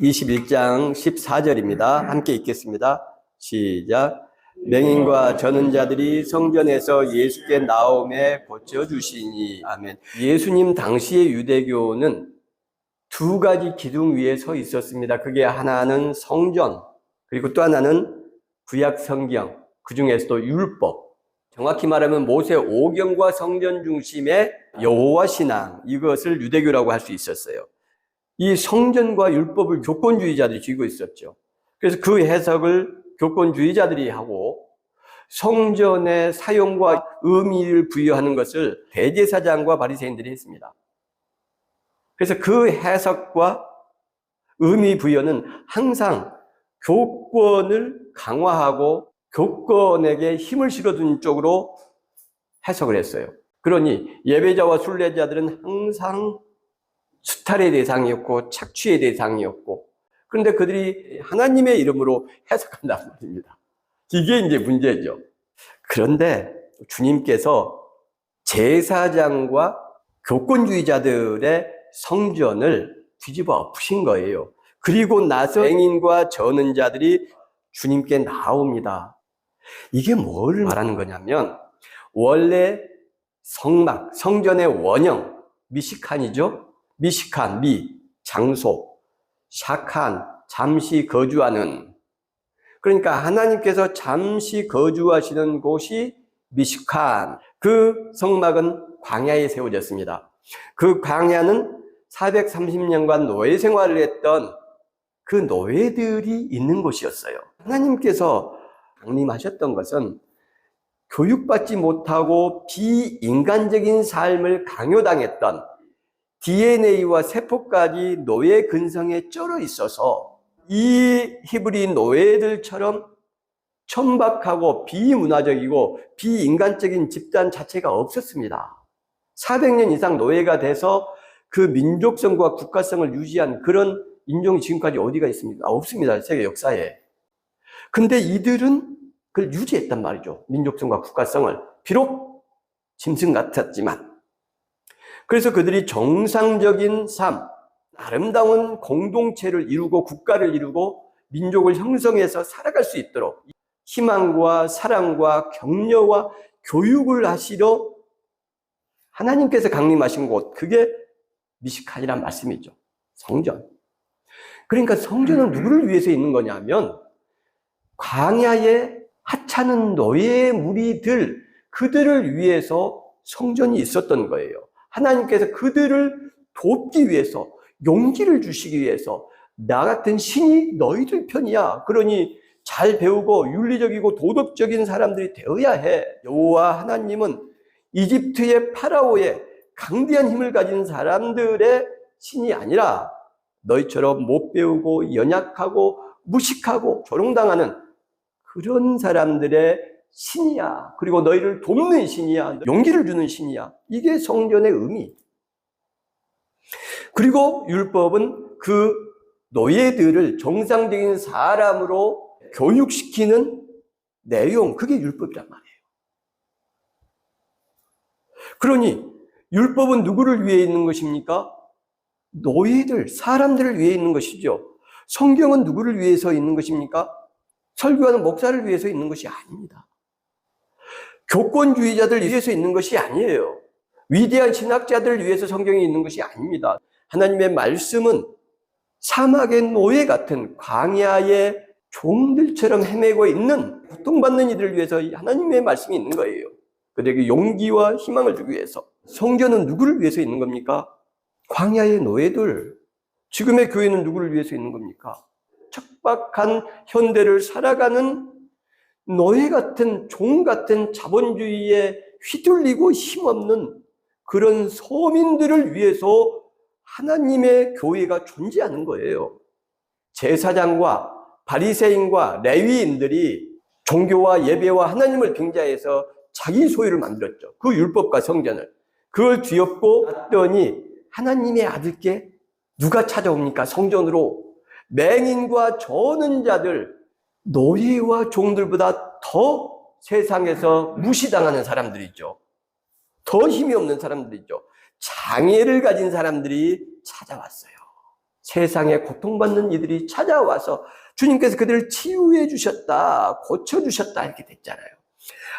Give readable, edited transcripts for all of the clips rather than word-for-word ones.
21장 14절입니다. 함께 읽겠습니다. 시작. 맹인과 저는 자들이 성전에서 예수께 나오매 고쳐주시니. 아멘. 예수님 당시의 유대교는 두 가지 기둥 위에 서 있었습니다. 그게 하나는 성전, 그리고 또 하나는 구약 성경, 그 중에서도 율법. 정확히 말하면 모세 오경과 성전 중심의 여호와 신앙, 이것을 유대교라고 할 수 있었어요. 이 성전과 율법을 교권주의자들이 쥐고 있었죠. 그래서 그 해석을 교권주의자들이 하고 성전의 사용과 의미를 부여하는 것을 대제사장과 바리새인들이 했습니다. 그래서 그 해석과 의미 부여는 항상 교권을 강화하고 교권에게 힘을 실어준 쪽으로 해석을 했어요. 그러니 예배자와 순례자들은 항상 수탈의 대상이었고 착취의 대상이었고, 그런데 그들이 하나님의 이름으로 해석한단 말입니다. 이게 이제 문제죠. 그런데 주님께서 제사장과 교권주의자들의 성전을 뒤집어 엎으신 거예요. 그리고 나서 맹인과 저는 자들이 주님께 나옵니다. 이게 뭘 말하는 거냐면, 원래 성막, 성전의 원형, 미시칸이죠. 미시칸, 장소, 샤칸, 잠시 거주하는. 그러니까 하나님께서 잠시 거주하시는 곳이 미시칸. 그 성막은 광야에 세워졌습니다. 그 광야는 430년간 노예 생활을 했던 그 노예들이 있는 곳이었어요. 하나님께서 강림하셨던 것은 교육받지 못하고 비인간적인 삶을 강요당했던 DNA와 세포까지 노예 근성에 쩔어 있어서 이 히브리 노예들처럼 천박하고 비문화적이고 비인간적인 집단 자체가 없었습니다. 400년 이상 노예가 돼서 그 민족성과 국가성을 유지한 그런 인종이 지금까지 어디가 있습니까? 없습니다. 세계 역사에. 근데 이들은 그걸 유지했단 말이죠. 민족성과 국가성을. 비록 짐승 같았지만. 그래서 그들이 정상적인 삶, 아름다운 공동체를 이루고 국가를 이루고 민족을 형성해서 살아갈 수 있도록 희망과 사랑과 격려와 교육을 하시러 하나님께서 강림하신 곳, 그게 미시칸이란 말씀이죠. 성전. 그러니까 성전은 누구를 위해서 있는 거냐면 광야에 하찮은 노예 무리들, 그들을 위해서 성전이 있었던 거예요. 하나님께서 그들을 돕기 위해서, 용기를 주시기 위해서 나 같은 신이 너희들 편이야. 그러니 잘 배우고 윤리적이고 도덕적인 사람들이 되어야 해. 여호와 하나님은 이집트의 파라오의 강대한 힘을 가진 사람들의 신이 아니라 너희처럼 못 배우고 연약하고 무식하고 조롱당하는 그런 사람들의 신이야. 그리고 너희를 돕는 신이야. 용기를 주는 신이야. 이게 성전의 의미. 그리고 율법은 그 노예들을 정상적인 사람으로 교육시키는 내용, 그게 율법이란 말이에요. 그러니 율법은 누구를 위해 있는 것입니까? 노예들, 사람들을 위해 있는 것이죠. 성경은 누구를 위해서 있는 것입니까? 설교하는 목사를 위해서 있는 것이 아닙니다. 교권주의자들 위해서 있는 것이 아니에요. 위대한 신학자들을 위해서 성경이 있는 것이 아닙니다. 하나님의 말씀은 사막의 노예 같은 광야의 종들처럼 헤매고 있는 고통받는 이들을 위해서 하나님의 말씀이 있는 거예요. 그들에게 용기와 희망을 주기 위해서. 성전은 누구를 위해서 있는 겁니까? 광야의 노예들. 지금의 교회는 누구를 위해서 있는 겁니까? 척박한 현대를 살아가는 노예 같은, 종 같은 자본주의에 휘둘리고 힘없는 그런 서민들을 위해서 하나님의 교회가 존재하는 거예요. 제사장과 바리새인과 레위인들이 종교와 예배와 하나님을 빙자해서 자기 소유를 만들었죠. 그 율법과 성전을. 그걸 뒤엎고 놨더니 하나님의 아들께 누가 찾아옵니까? 성전으로. 맹인과 저는 자들, 노예와 종들보다 더 세상에서 무시당하는 사람들이죠. 더 힘이 없는 사람들이죠. 장애를 가진 사람들이 찾아왔어요. 세상에 고통받는 이들이 찾아와서 주님께서 그들을 치유해 주셨다, 고쳐주셨다 이렇게 됐잖아요.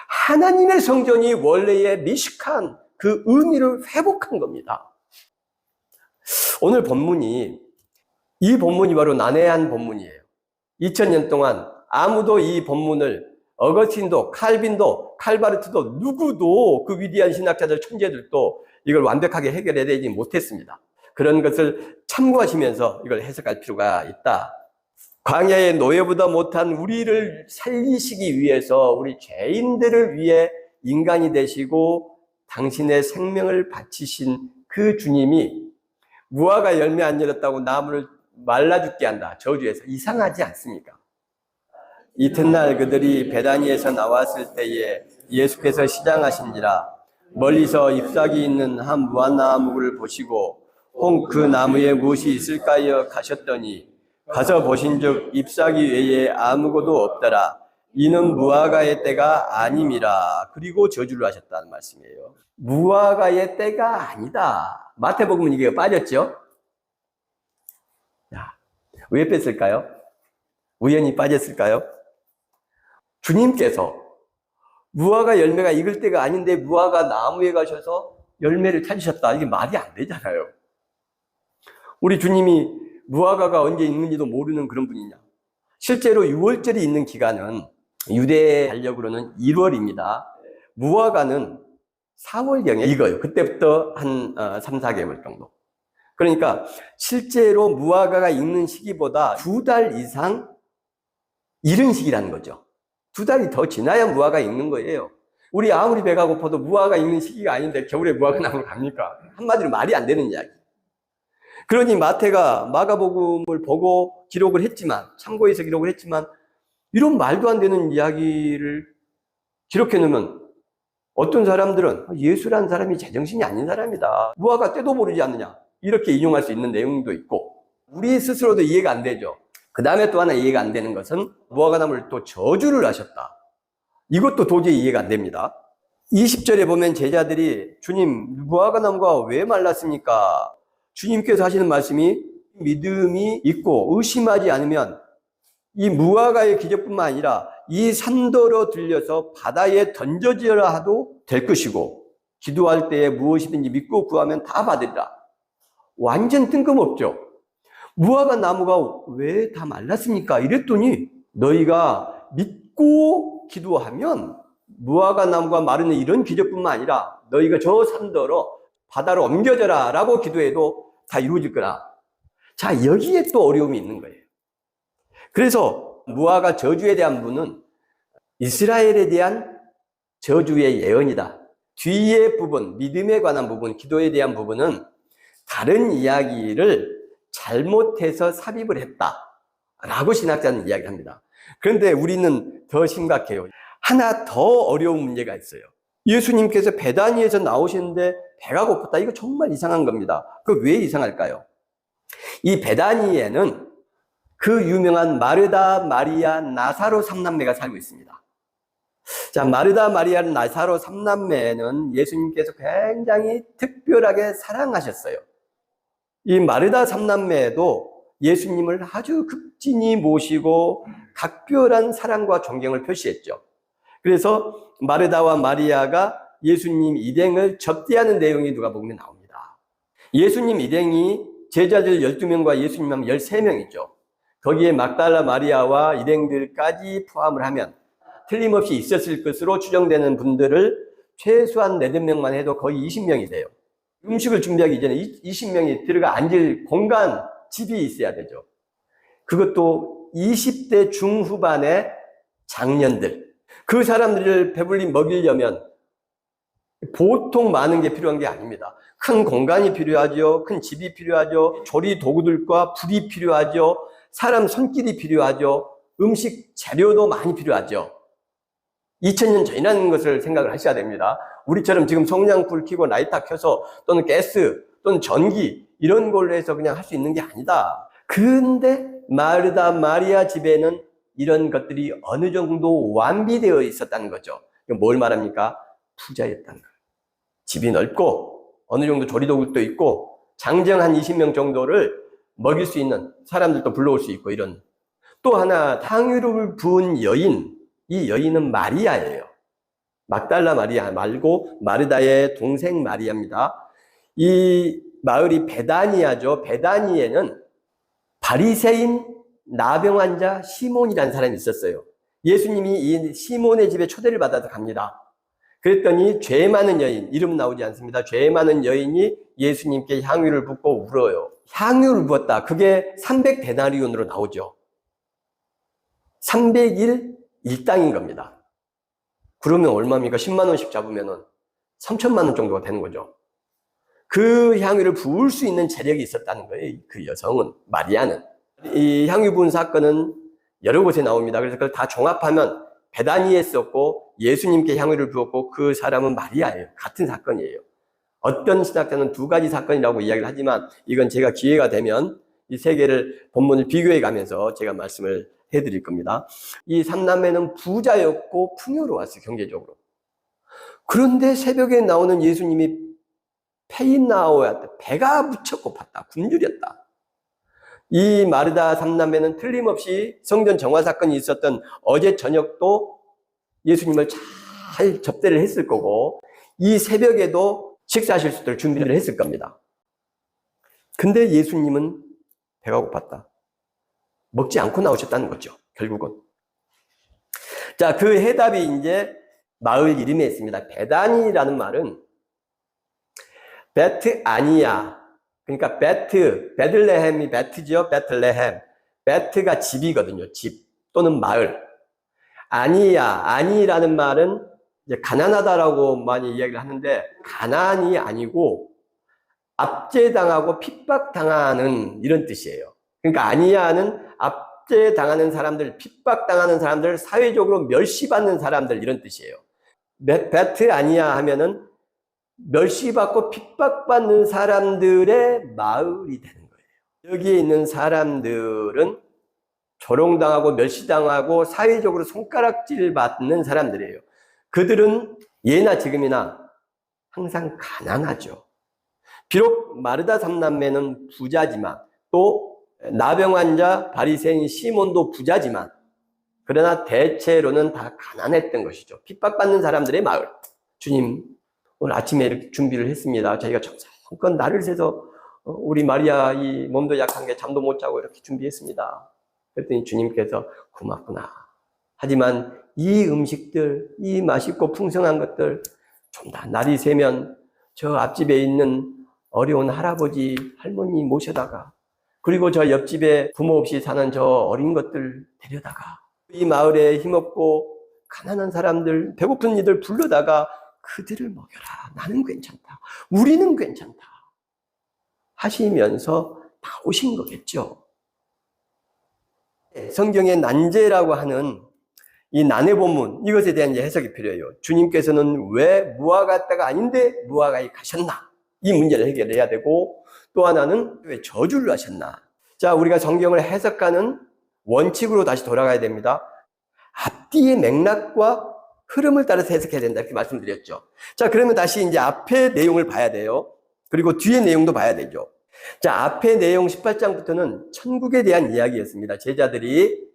하나님의 성전이 원래의 미식한 그 의미를 회복한 겁니다. 오늘 이 본문이 바로 난해한 본문이에요. 2000년 동안 아무도 이 본문을 어거스틴도, 칼빈도, 칼바르트도 누구도 그 위대한 신학자들, 천재들도 이걸 완벽하게 해결해내지 못했습니다. 그런 것을 참고하시면서 이걸 해석할 필요가 있다. 광야의 노예보다 못한 우리를 살리시기 위해서 우리 죄인들을 위해 인간이 되시고 당신의 생명을 바치신 그 주님이 무화과 열매 안 열었다고 나무를 말라 죽게 한다. 저주해서 이상하지 않습니까? 이튿날 그들이 베다니에서 나왔을 때에 예수께서 시장하신지라 멀리서 잎사귀 있는 한 무화과나무를 보시고 혹 그 나무에 무엇이 있을까요 가셨더니 가서 보신즉 잎사귀 외에 아무것도 없더라. 이는 무화과의 때가 아님이라. 그리고 저주를 하셨다는 말씀이에요. 무화과의 때가 아니다. 마태복음은 이게 빠졌죠? 왜 뺐을까요? 우연히 빠졌을까요? 주님께서 무화과 열매가 익을 때가 아닌데 무화과 나무에 가셔서 열매를 찾으셨다. 이게 말이 안 되잖아요. 우리 주님이 무화과가 언제 익는지도 모르는 그런 분이냐? 실제로 6월절이 있는 기간은 유대 달력으로는 1월입니다. 무화과는 4월경에 익어요. 그때부터 한 3, 4개월 정도. 그러니까 실제로 무화과가 익는 시기보다 2달 이상 이른 시기라는 거죠. 2달이 더 지나야 무화과가 익는 거예요. 우리 아무리 배가 고파도 무화과가 익는 시기가 아닌데 겨울에 무화과 나무로 갑니까? 한마디로 말이 안 되는 이야기. 그러니 마태가 마가복음을 보고 기록을 했지만, 참고해서 기록을 했지만, 이런 말도 안 되는 이야기를 기록해 놓으면 어떤 사람들은 예수라는 사람이 제정신이 아닌 사람이다. 무화과 때도 모르지 않느냐. 이렇게 인용할 수 있는 내용도 있고, 우리 스스로도 이해가 안 되죠. 그 다음에 또 하나 이해가 안 되는 것은 무화과 나무를 또 저주를 하셨다. 이것도 도저히 이해가 안 됩니다. 20절에 보면 제자들이 주님, 무화과 나무가 왜 말랐습니까? 주님께서 하시는 말씀이 믿음이 있고 의심하지 않으면 이 무화과의 기적뿐만 아니라 이 산더러 들려서 바다에 던져지라 하도 될 것이고 기도할 때에 무엇이든지 믿고 구하면 다 받으리라. 완전 뜬금없죠. 무화과 나무가 왜 다 말랐습니까? 이랬더니 너희가 믿고 기도하면 무화과 나무가 마르는 이런 기적뿐만 아니라 너희가 저 산더러 바다로 옮겨져라 라고 기도해도 다 이루어질 거라. 자, 여기에 또 어려움이 있는 거예요. 그래서 무화과 저주에 대한 부분은 이스라엘에 대한 저주의 예언이다. 뒤에 부분, 믿음에 관한 부분, 기도에 대한 부분은 다른 이야기를 잘못해서 삽입을 했다라고 신학자는 이야기를 합니다. 그런데 우리는 더 심각해요. 하나 더 어려운 문제가 있어요. 예수님께서 베다니에서 나오시는데 배가 고팠다. 이거 정말 이상한 겁니다. 그 왜 이상할까요? 이 베다니에는 그 유명한 마르다, 마리아, 나사로 삼남매가 살고 있습니다. 자, 마르다, 마리아, 나사로 삼남매는 예수님께서 굉장히 특별하게 사랑하셨어요. 이 마르다 삼남매도 예수님을 아주 극진히 모시고 각별한 사랑과 존경을 표시했죠. 그래서 마르다와 마리아가 예수님 일행을 접대하는 내용이 누가복음에 나옵니다. 예수님 일행이 제자들 12명과 예수님 하면 13명이죠. 거기에 막달라 마리아와 일행들까지 포함을 하면 틀림없이 있었을 것으로 추정되는 분들을 최소한 4명만 해도 거의 20명이 돼요. 음식을 준비하기 전에 20명이 들어가 앉을 공간, 집이 있어야 되죠. 그것도 20대 중후반의 장년들. 그 사람들을 배불리 먹이려면 보통 많은 게 필요한 게 아닙니다. 큰 공간이 필요하죠. 큰 집이 필요하죠. 조리 도구들과 불이 필요하죠. 사람 손길이 필요하죠. 음식 재료도 많이 필요하죠. 2000년 전이라는 것을 생각을 하셔야 됩니다. 우리처럼 지금 성냥불 켜고 라이터 켜서 또는 가스 또는 전기 이런 걸로 해서 그냥 할 수 있는 게 아니다. 근데 마르다 마리아 집에는 이런 것들이 어느 정도 완비되어 있었다는 거죠. 뭘 말합니까? 부자였다는 거예요. 집이 넓고 어느 정도 조리도구도 있고 장정 한 20명 정도를 먹일 수 있는 사람들도 불러올 수 있고 이런. 또 하나 향유를 부은 여인, 이 여인은 마리아예요. 막달라 마리아 말고 마르다의 동생 마리아입니다. 이 마을이 베다니아죠. 베다니에는 바리새인 나병 환자 시몬이라는 사람이 있었어요. 예수님이 이 시몬의 집에 초대를 받아서 갑니다. 그랬더니 죄 많은 여인, 이름 나오지 않습니다. 죄 많은 여인이 예수님께 향유를 붓고 울어요. 향유를 부었다. 그게 300데나리온으로 나오죠. 300일 일당인 겁니다. 그러면 얼마입니까? 10만 원씩 잡으면은 3천만 원 정도가 되는 거죠. 그 향유를 부을 수 있는 재력이 있었다는 거예요. 그 여성은, 마리아는. 이 향유 부은 사건은 여러 곳에 나옵니다. 그래서 그걸 다 종합하면 베다니에 썼고 예수님께 향유를 부었고 그 사람은 마리아예요. 같은 사건이에요. 어떤 신학자는 두 가지 사건이라고 이야기를 하지만 이건 제가 기회가 되면 이 세 개를 본문을 비교해 가면서 제가 말씀을 해드릴 겁니다. 이 삼남매는 부자였고 풍요로웠어요, 경제적으로. 그런데 새벽에 나오는 예수님이 페인나오였다. 배가 무척 고팠다. 굶주렸다. 이 마르다 삼남매는 틀림없이 성전 정화 사건이 있었던 어제 저녁도 예수님을 잘 접대를 했을 거고 이 새벽에도 식사하실 수 있도록 준비를 했을 겁니다. 근데 예수님은 배가 고팠다. 먹지 않고 나오셨다는 거죠, 결국은. 자, 그 해답이 이제 마을 이름에 있습니다. 베다니라는 말은 베트 아니야. 그러니까 베들레헴이 베트죠. 베틀레헴. 베트가 집이거든요. 집 또는 마을. 아니라는 말은 이제 가난하다라고 많이 이야기를 하는데 가난이 아니고 압제당하고 핍박당하는 이런 뜻이에요. 그러니까 아니야는 압제당하는 사람들, 핍박당하는 사람들, 사회적으로 멸시받는 사람들 이런 뜻이에요. 베트 아니야 하면은 멸시받고 핍박받는 사람들의 마을이 되는 거예요. 여기에 있는 사람들은 조롱당하고 멸시당하고 사회적으로 손가락질 받는 사람들이에요. 그들은 예나 지금이나 항상 가난하죠. 비록 마르다 삼남매는 부자지만 또 나병 환자 바리새인 시몬도 부자지만 그러나 대체로는 다 가난했던 것이죠. 핍박받는 사람들의 마을. 주님, 오늘 아침에 이렇게 준비를 했습니다. 저희가 정성껏 날을 새서 우리 마리아 이 몸도 약한 게 잠도 못 자고 이렇게 준비했습니다. 그랬더니 주님께서 고맙구나. 하지만 이 음식들, 이 맛있고 풍성한 것들 좀 다 날이 새면 저 앞집에 있는 어려운 할아버지, 할머니 모셔다가 그리고 저 옆집에 부모 없이 사는 저 어린 것들 데려다가 이 마을에 힘없고 가난한 사람들, 배고픈 이들 불러다가 그들을 먹여라. 나는 괜찮다. 우리는 괜찮다. 하시면서 나오신 거겠죠. 성경의 난제라고 하는 이 난해 본문, 이것에 대한 이제 해석이 필요해요. 주님께서는 왜 무화과다가 아닌데 무화과에 가셨나? 이 문제를 해결해야 되고 또 하나는 왜 저주를 하셨나? 자, 우리가 성경을 해석하는 원칙으로 다시 돌아가야 됩니다. 앞뒤의 맥락과 흐름을 따라서 해석해야 된다 이렇게 말씀드렸죠. 자, 그러면 다시 이제 앞의 내용을 봐야 돼요. 그리고 뒤의 내용도 봐야 되죠. 자, 앞의 내용 18장부터는 천국에 대한 이야기였습니다. 제자들이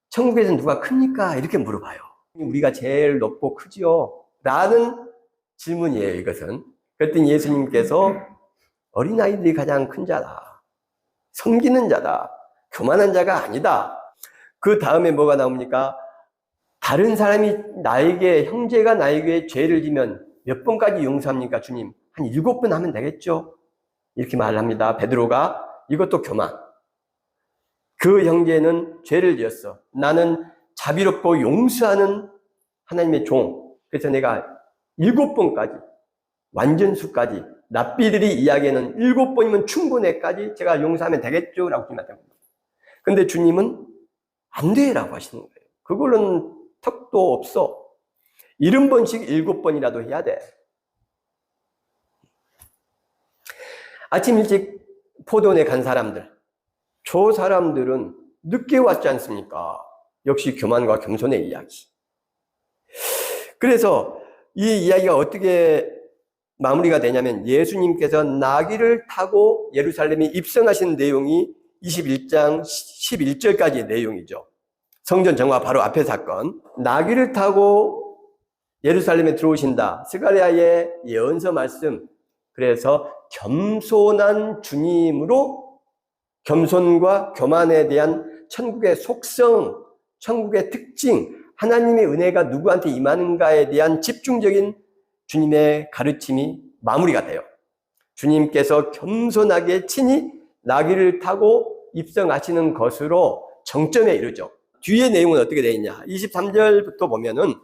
천국에서 누가 큽니까? 이렇게 물어봐요. 우리가 제일 높고 크지요? 라는 질문이에요, 이것은. 그랬더니 예수님께서 어린아이들이 가장 큰 자다. 섬기는 자다. 교만한 자가 아니다. 그 다음에 뭐가 나옵니까? 다른 사람이 나에게, 형제가 나에게 죄를 지면 몇 번까지 용서합니까, 주님? 한 7번 하면 되겠죠? 이렇게 말합니다. 베드로가. 이것도 교만. 그 형제는 죄를 지었어. 나는 자비롭고 용서하는 하나님의 종. 그래서 내가 7번까지, 완전수까지, 랍비들이 이야기하는 7번이면 충분해까지 제가 용서하면 되겠죠? 라고 말합니다. 근데 주님은 안 돼! 라고 하시는 거예요. 그걸로는 턱도 없어. 70번씩 7번이라도 해야 돼. 아침 일찍 포도원에 간 사람들. 저 사람들은 늦게 왔지 않습니까? 역시 교만과 겸손의 이야기. 그래서 이 이야기가 어떻게 마무리가 되냐면 예수님께서 나귀를 타고 예루살렘에 입성하신 내용이 21장 11절까지의 내용이죠. 성전 정화 바로 앞에 사건. 나귀를 타고 예루살렘에 들어오신다. 스가랴의 예언서 말씀. 그래서 겸손한 주님으로 겸손과 교만에 대한 천국의 속성, 천국의 특징, 하나님의 은혜가 누구한테 임하는가에 대한 집중적인 주님의 가르침이 마무리가 돼요. 주님께서 겸손하게 친히 나귀를 타고 입성하시는 것으로 정점에 이르죠. 뒤에 내용은 어떻게 되어 있냐. 23절부터 보면은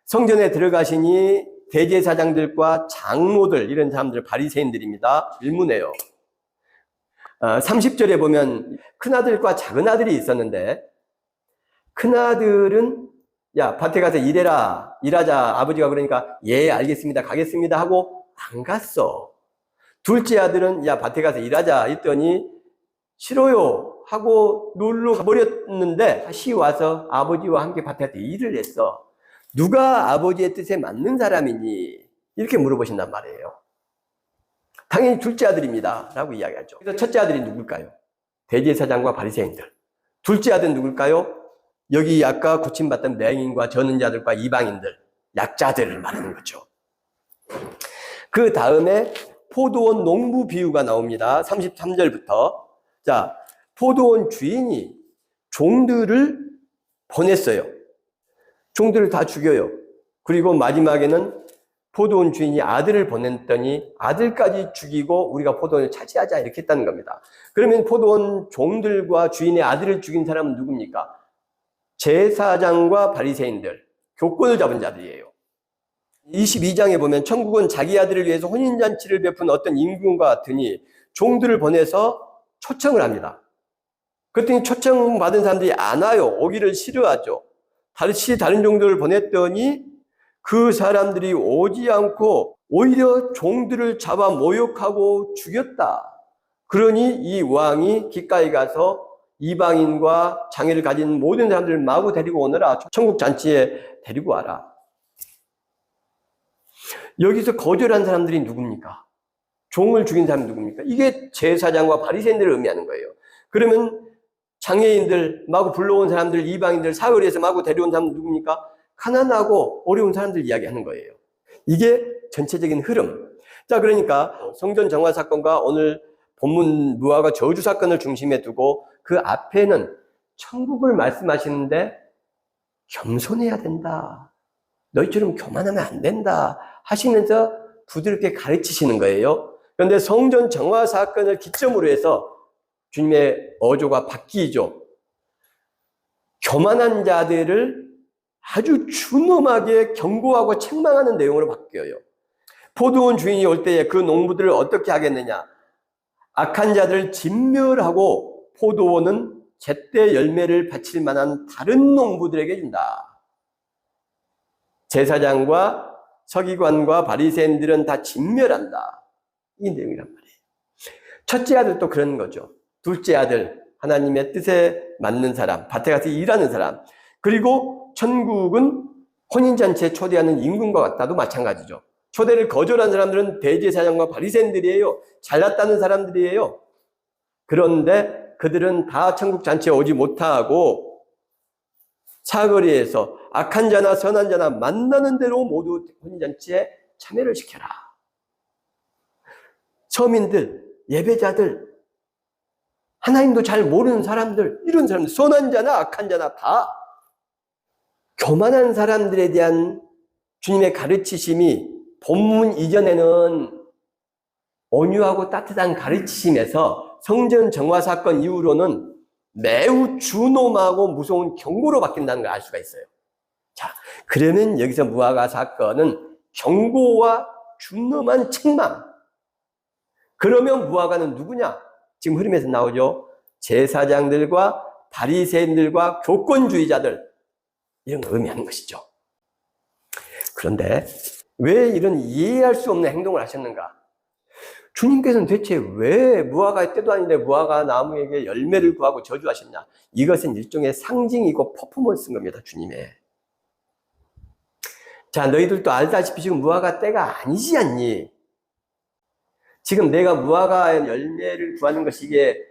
성전에 들어가시니 대제사장들과 장로들, 이런 사람들 바리새인들입니다. 일문해요. 30절에 보면 큰아들과 작은아들이 있었는데, 큰아들은 야, 밭에 가서 일해라, 일하자. 아버지가 그러니까 예, 알겠습니다, 가겠습니다 하고 안 갔어. 둘째 아들은 야, 밭에 가서 일하자 했더니 싫어요 하고 놀러 가버렸는데 다시 와서 아버지와 함께 밭에 가서 일을 했어. 누가 아버지의 뜻에 맞는 사람이니? 이렇게 물어보신단 말이에요. 당연히 둘째 아들입니다 라고 이야기하죠. 그래서 첫째 아들이 누굴까요? 대제사장과 바리새인들. 둘째 아들은 누굴까요? 여기 아까 고침받던 맹인과 저는 자들과 이방인들, 약자들을 말하는 거죠. 그 다음에 포도원 농부 비유가 나옵니다. 33절부터. 자, 포도원 주인이 종들을 보냈어요. 종들을 다 죽여요. 그리고 마지막에는 포도원 주인이 아들을 보냈더니 아들까지 죽이고 우리가 포도원을 차지하자 이렇게 했다는 겁니다. 그러면 포도원 종들과 주인의 아들을 죽인 사람은 누굽니까? 제사장과 바리새인들, 교권을 잡은 자들이에요. 22장에 보면 천국은 자기 아들을 위해서 혼인잔치를 베푼 어떤 임금과 같으니 종들을 보내서 초청을 합니다. 그랬더니 초청받은 사람들이 안 와요. 오기를 싫어하죠. 다른 종들을 보냈더니 그 사람들이 오지 않고 오히려 종들을 잡아 모욕하고 죽였다. 그러니 이 왕이 기꺼이 가서 이방인과 장애를 가진 모든 사람들을 마구 데리고 오너라. 천국 잔치에 데리고 와라. 여기서 거절한 사람들이 누굽니까? 종을 죽인 사람이 누굽니까? 이게 제사장과 바리새인들을 의미하는 거예요. 그러면 장애인들, 마구 불러온 사람들, 이방인들, 사거리에서 마구 데려온 사람들 누굽니까? 가난하고 어려운 사람들 이야기하는 거예요. 이게 전체적인 흐름. 자, 그러니까 성전 정화 사건과 오늘 본문 무화과 저주 사건을 중심에 두고 그 앞에는 천국을 말씀하시는데 겸손해야 된다. 너희처럼 교만하면 안 된다. 하시면서 부드럽게 가르치시는 거예요. 그런데 성전 정화 사건을 기점으로 해서 주님의 어조가 바뀌죠. 교만한 자들을 아주 준엄하게 경고하고 책망하는 내용으로 바뀌어요. 포도원 주인이 올 때에 그 농부들을 어떻게 하겠느냐? 악한 자들을 진멸하고 포도원은 제때 열매를 바칠 만한 다른 농부들에게 준다. 제사장과 서기관과 바리새인들은 다 진멸한다. 이 내용이란 말이에요. 첫째 아들도 그런 거죠. 둘째 아들, 하나님의 뜻에 맞는 사람, 밭에 가서 일하는 사람. 그리고 천국은 혼인잔치에 초대하는 임금과 같다도 마찬가지죠. 초대를 거절한 사람들은 대제사장과 바리새인들이에요. 잘났다는 사람들이에요. 그런데 그들은 다 천국 잔치에 오지 못하고 사거리에서 악한 자나 선한 자나 만나는 대로 모두 혼인잔치에 참여를 시켜라. 서민들, 예배자들, 하나님도 잘 모르는 사람들, 이런 사람들, 선한 자나 악한 자나 다 교만한 사람들에 대한 주님의 가르치심이 본문 이전에는 온유하고 따뜻한 가르치심에서 성전 정화 사건 이후로는 매우 준엄하고 무서운 경고로 바뀐다는 걸 알 수가 있어요. 자, 그러면 여기서 무화과 사건은 경고와 준엄한 책망. 그러면 무화과는 누구냐? 지금 흐름에서 나오죠. 제사장들과 바리새인들과 교권주의자들, 이런 걸 의미하는 것이죠. 그런데 왜 이런 이해할 수 없는 행동을 하셨는가? 주님께서는 대체 왜 무화과의 때도 아닌데 무화과 나무에게 열매를 구하고 저주하셨냐? 이것은 일종의 상징이고 퍼포먼스인 겁니다, 주님의. 자, 너희들도 알다시피 지금 무화과 때가 아니지 않니? 지금 내가 무화과 열매를 구하는 것이 이게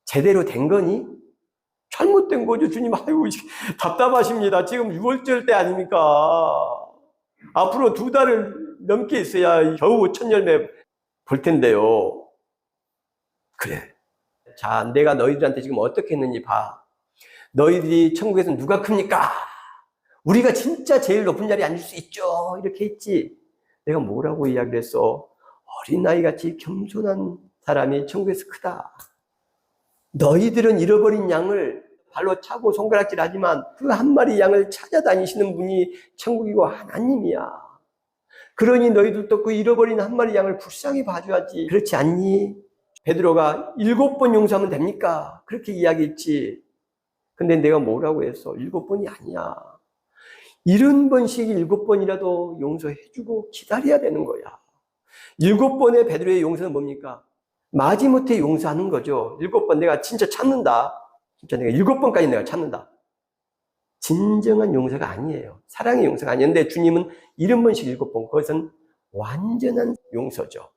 제대로 된 거니? 잘못된 거죠. 주님, 아이고, 답답하십니다. 지금 6월절 때 아닙니까? 앞으로 2달을 넘게 있어야 겨우 첫 열매 볼 텐데요. 그래. 자, 내가 너희들한테 지금 어떻게 했는지 봐. 너희들이 천국에서 누가 큽니까? 우리가 진짜 제일 높은 자리에 앉을 수 있죠. 이렇게 했지. 내가 뭐라고 이야기를 했어? 어린아이같이 겸손한 사람이 천국에서 크다. 너희들은 잃어버린 양을 발로 차고 손가락질 하지만 그 한 마리 양을 찾아다니시는 분이 천국이고 하나님이야. 그러니 너희들도 그 잃어버린 한 마리 양을 불쌍히 봐줘야지. 그렇지 않니? 베드로가 7번 용서하면 됩니까? 그렇게 이야기했지. 근데 내가 뭐라고 했어? 7번이 아니야. 70번씩 7번이라도 용서해주고 기다려야 되는 거야. 7번의 베드로의 용서는 뭡니까? 마지못해 용서하는 거죠. 7번 내가 진짜 참는다. 진짜 내가 7번까지 내가 참는다. 진정한 용서가 아니에요. 사랑의 용서가 아니었는데 주님은 70번씩 7번. 그것은 완전한 용서죠.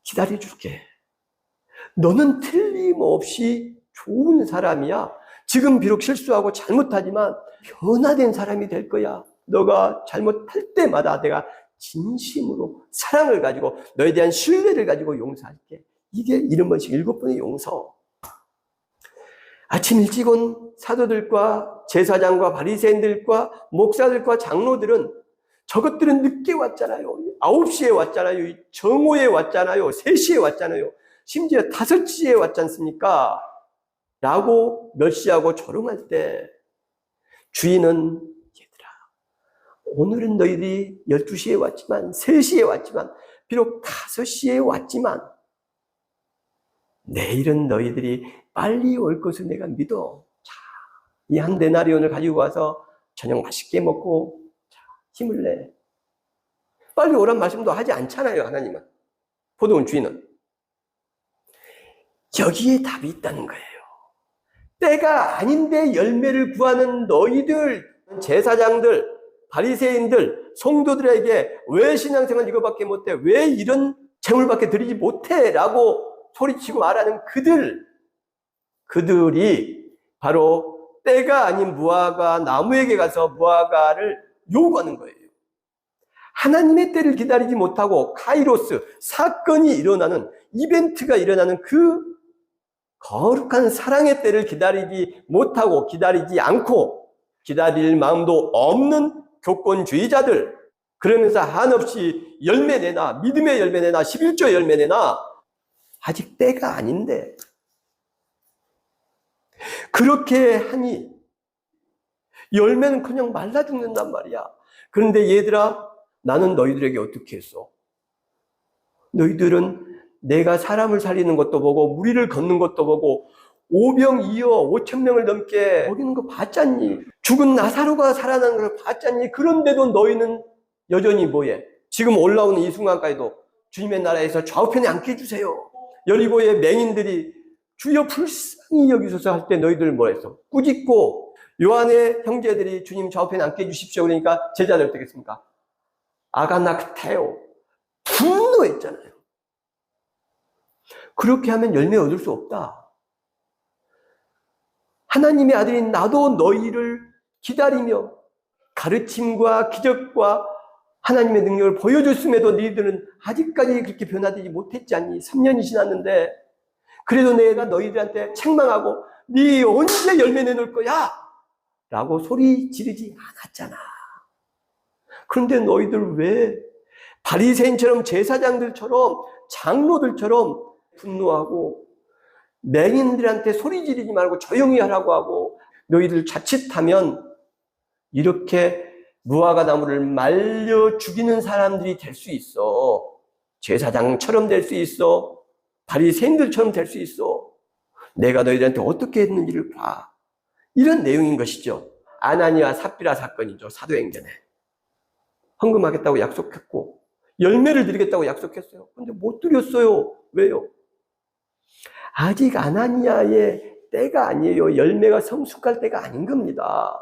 기다려줄게. 너는 틀림없이 좋은 사람이야. 지금 비록 실수하고 잘못하지만 변화된 사람이 될 거야. 너가 잘못할 때마다 내가 진심으로 사랑을 가지고 너에 대한 신뢰를 가지고 용서할게. 이게 70번씩 7번의 용서. 아침 일찍 온 사도들과 제사장과 바리새인들과 목사들과 장로들은 저것들은 늦게 왔잖아요. 9시에 왔잖아요. 정오에 왔잖아요. 3시에 왔잖아요. 심지어 5시에 왔지 않습니까? 라고 멸시하고 조롱할 때 주인은 얘들아, 오늘은 너희들이 12시에 왔지만 3시에 왔지만 비록 5시에 왔지만 내일은 너희들이 빨리 올 것을 내가 믿어. 자, 이 한 데나리온을 가지고 와서 저녁 맛있게 먹고 자, 힘을 내. 빨리 오란 말씀도 하지 않잖아요, 하나님은. 포도원 주인은. 여기에 답이 있다는 거예요. 때가 아닌데 열매를 구하는 너희들, 제사장들, 바리새인들, 성도들에게 왜 신앙생활 이거밖에 못해? 왜 이런 재물밖에 드리지 못해? 라고 소리치고 말하는 그들이 바로 때가 아닌 무화과 나무에게 가서 무화과를 요구하는 거예요. 하나님의 때를 기다리지 못하고 카이로스, 사건이 일어나는, 이벤트가 일어나는 그 거룩한 사랑의 때를 기다리지 못하고 기다리지 않고 기다릴 마음도 없는 교권주의자들, 그러면서 한없이 열매 내나, 믿음의 열매 내나, 11조 열매 내나, 아직 때가 아닌데 그렇게 하니 열매는커녕 말라 죽는단 말이야. 그런데 얘들아, 나는 너희들에게 어떻게 했어? 너희들은 내가 사람을 살리는 것도 보고 무리를 걷는 것도 보고 오병이어 5,000명을 넘게 먹이는 거 봤잖니? 죽은 나사로가 살아나는 걸 봤잖니? 그런데도 너희는 여전히 뭐해? 지금 올라오는 이 순간까지도 주님의 나라에서 좌우편에 앉게 해주세요. 여리고의 맹인들이 주여 불쌍히 여기소서 할 때 너희들 뭐 했어? 꾸짖고 요한의 형제들이 주님 좌우편에 앉게 해주십시오. 그러니까 제자들 어떻게 했습니까? 아가나크테오, 분노했잖아요. 그렇게 하면 열매 얻을 수 없다. 하나님의 아들인 나도 너희를 기다리며 가르침과 기적과 하나님의 능력을 보여줬음에도 너희들은 아직까지 그렇게 변화되지 못했지 않니? 3년이 지났는데 그래도 내가 너희들한테 책망하고 네 언제 열매 내놓을 거야? 라고 소리 지르지 않았잖아. 그런데 너희들 왜 바리새인처럼 제사장들처럼 장로들처럼 분노하고 맹인들한테 소리 지르지 말고 조용히 하라고 하고 너희들 자칫하면 이렇게 무화과 나무를 말려 죽이는 사람들이 될 수 있어. 제사장처럼 될 수 있어. 바리새인들처럼 될 수 있어. 내가 너희들한테 어떻게 했는지를 봐. 이런 내용인 것이죠. 아나니와 삽비라 사건이죠. 사도행전에. 헌금하겠다고 약속했고 열매를 드리겠다고 약속했어요. 그런데 못 드렸어요. 왜요? 아직 아나니아의 때가 아니에요. 열매가 성숙할 때가 아닌 겁니다.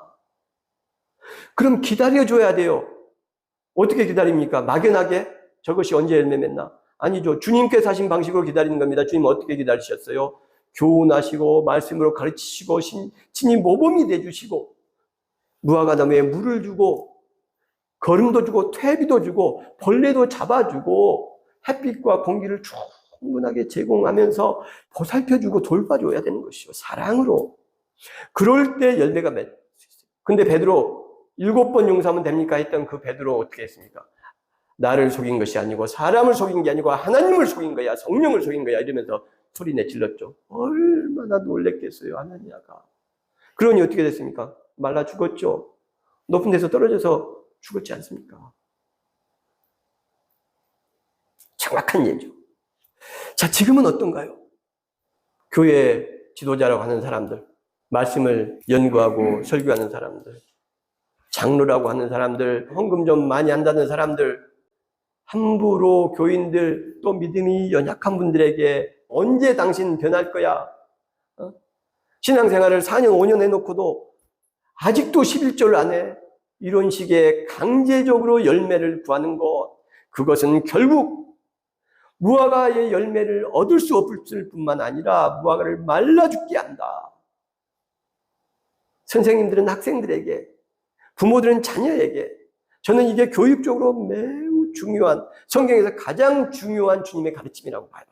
그럼 기다려줘야 돼요. 어떻게 기다립니까? 막연하게? 저것이 언제 열매 맺나? 아니죠. 주님께서 하신 방식으로 기다리는 겁니다. 주님 어떻게 기다리셨어요? 교훈하시고 말씀으로 가르치시고 친히 모범이 돼주시고 무화과 나무에 물을 주고 거름도 주고 퇴비도 주고 벌레도 잡아주고 햇빛과 공기를 충분하게 제공하면서 보살펴주고 돌봐줘야 되는 것이요. 사랑으로. 그럴 때 열매가 맺을 수 있어요. 근데 베드로 7번 용서하면 됩니까? 했던 그 베드로 어떻게 했습니까? 나를 속인 것이 아니고 사람을 속인 게 아니고 하나님을 속인 거야. 성령을 속인 거야. 이러면서 소리내 질렀죠. 얼마나 놀랬겠어요. 하나니아가. 그러니 어떻게 됐습니까? 말라 죽었죠. 높은 데서 떨어져서 죽었지 않습니까? 정확한 예죠. 자, 지금은 어떤가요? 교회 지도자라고 하는 사람들, 말씀을 연구하고 설교하는 사람들, 장로라고 하는 사람들, 헌금 좀 많이 한다는 사람들, 함부로 교인들, 또 믿음이 연약한 분들에게 언제 당신 변할 거야? 신앙생활을 4년, 5년 해놓고도 아직도 11조를 안 해. 이런 식의 강제적으로 열매를 구하는 것, 그것은 결국 무화과의 열매를 얻을 수 없을 뿐만 아니라 무화과를 말라 죽게 한다. 선생님들은 학생들에게, 부모들은 자녀에게, 저는 이게 교육적으로 매우 중요한, 성경에서 가장 중요한 주님의 가르침이라고 봐요.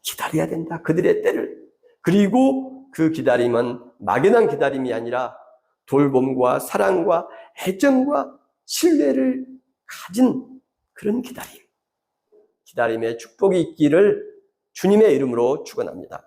기다려야 된다. 그들의 때를. 그리고 그 기다림은 막연한 기다림이 아니라 돌봄과 사랑과 애정과 신뢰를 가진 그런 기다림. 기다림의 축복이 있기를 주님의 이름으로 축원합니다.